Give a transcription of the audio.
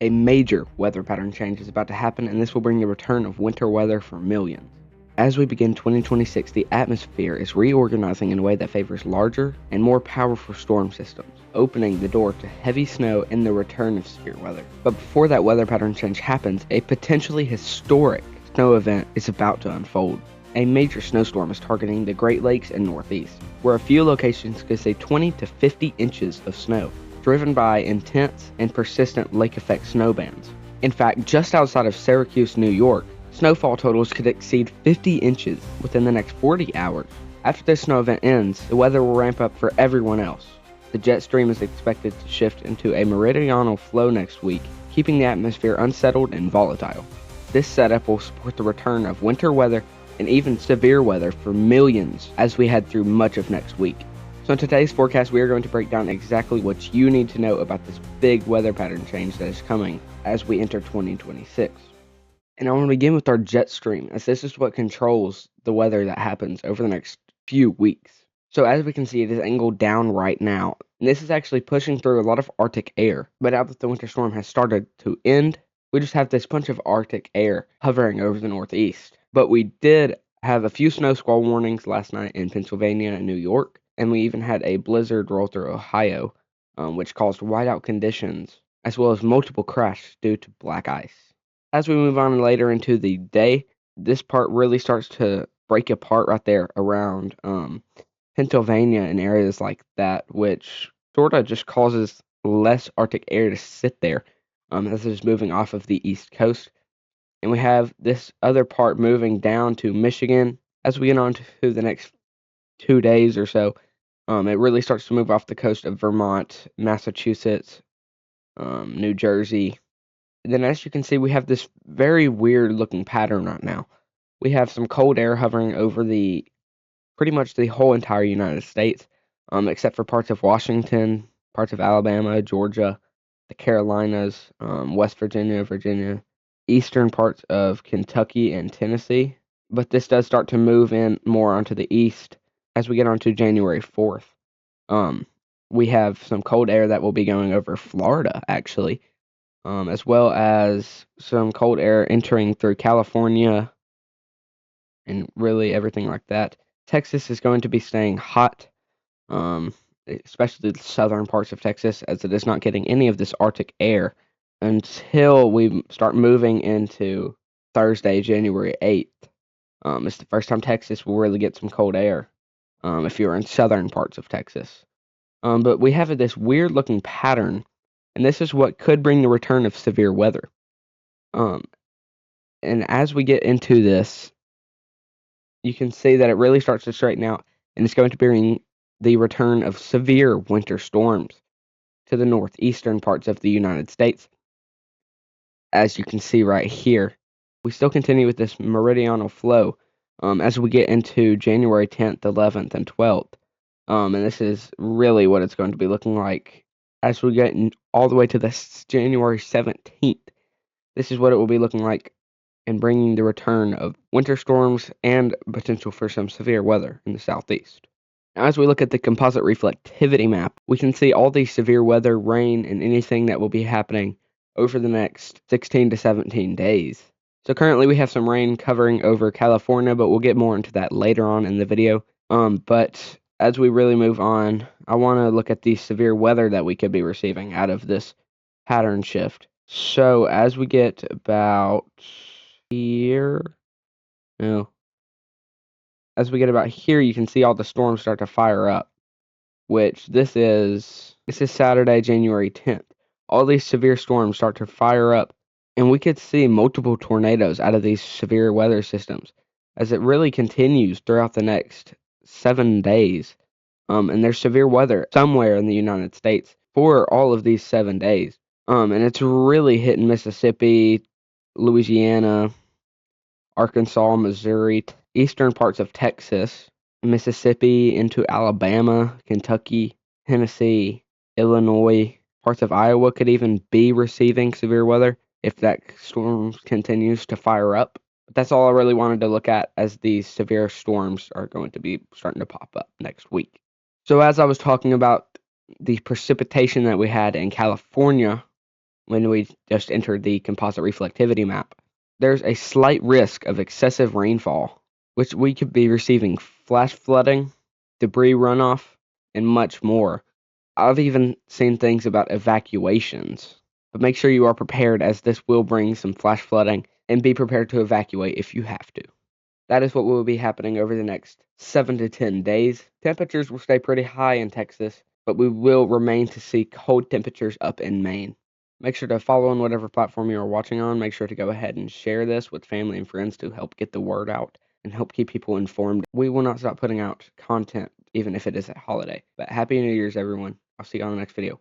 A major weather pattern change is about to happen, and this will bring the return of winter weather for millions. As we begin 2026, the atmosphere is reorganizing in a way that favors larger and more powerful storm systems, opening the door to heavy snow and the return of severe weather. But before that weather pattern change happens, a potentially historic snow event is about to unfold. A major snowstorm is targeting the Great Lakes and Northeast, where a few locations could see 20 to 50 inches of snow, driven by intense and persistent lake effect snow bands. In fact, just outside of Syracuse, New York, snowfall totals could exceed 50 inches within the next 40 hours. After this snow event ends, the weather will ramp up for everyone else. The jet stream is expected to shift into a meridional flow next week, keeping the atmosphere unsettled and volatile. This setup will support the return of winter weather and even severe weather for millions as we head through much of next week. So in today's forecast, we are going to break down exactly what you need to know about this big weather pattern change that is coming as we enter 2026. And I want to begin with our jet stream, as this is what controls the weather that happens over the next few weeks. So as we can see, it is angled down right now. And this is actually pushing through a lot of Arctic air. But now that the winter storm has started to end, we just have this bunch of Arctic air hovering over the Northeast. But we did have a few snow squall warnings last night in Pennsylvania and New York. And we even had a blizzard roll through Ohio, which caused whiteout conditions, as well as multiple crashes due to black ice. As we move on later into the day, this part really starts to break apart right there around Pennsylvania and areas like that, which sort of just causes less Arctic air to sit there as it's moving off of the East Coast. And we have this other part moving down to Michigan as we get on to the next 2 days or so. It really starts to move off the coast of Vermont, Massachusetts, New Jersey. And then as you can see, we have this very weird looking pattern right now. We have some cold air hovering over pretty much the whole entire United States, except for parts of Washington, parts of Alabama, Georgia, the Carolinas, West Virginia, Virginia, eastern parts of Kentucky and Tennessee. But this does start to move in more onto the east as we get onto January 4th. We have some cold air that will be going over Florida, actually, as well as some cold air entering through California and really everything like that. Texas is going to be staying hot, especially the southern parts of Texas, as it is not getting any of this Arctic air until we start moving into Thursday, January 8th. It's the first time Texas will really get some cold air if you're in southern parts of Texas. But we have this weird looking pattern, and this is what could bring the return of severe weather. And as we get into this, you can see that it really starts to straighten out, and it's going to bring the return of severe winter storms to the northeastern parts of the United States. As you can see right here, we still continue with this meridional flow as we get into January 10th, 11th, and 12th. And this is really what it's going to be looking like as we get all the way to this January 17th. This is what it will be looking like and bringing the return of winter storms and potential for some severe weather in the southeast. Now, as we look at the composite reflectivity map, we can see all the severe weather, rain, and anything that will be happening over the next 16 to 17 days. So currently we have some rain covering over California, but we'll get more into that later on in the video. But as we really move on, I want to look at the severe weather that we could be receiving out of this pattern shift. So as we get about here, as we get about here, you can see all the storms start to fire up, which this is Saturday, January 10th. All these severe storms start to fire up, and we could see multiple tornadoes out of these severe weather systems as it really continues throughout the next 7 days. And there's severe weather somewhere in the United States for all of these 7 days. And it's really hitting Mississippi, Louisiana, Arkansas, Missouri, eastern parts of Texas, Mississippi, into Alabama, Kentucky, Tennessee, Illinois, parts of Iowa could even be receiving severe weather if that storm continues to fire up. But that's all I really wanted to look at, as these severe storms are going to be starting to pop up next week. So as I was talking about the precipitation that we had in California when we just entered the composite reflectivity map. There's a slight risk of excessive rainfall, which we could be receiving flash flooding, debris runoff, and much more. I've even seen things about evacuations, but make sure you are prepared as this will bring some flash flooding, and be prepared to evacuate if you have to. That is what will be happening over the next 7 to 10 days. Temperatures will stay pretty high in Texas, but we will remain to see cold temperatures up in Maine. Make sure to follow on whatever platform you are watching on. Make sure to go ahead and share this with family and friends to help get the word out and help keep people informed. We will not stop putting out content, even if it is a holiday. But Happy New Year's, everyone. I'll see you on the next video.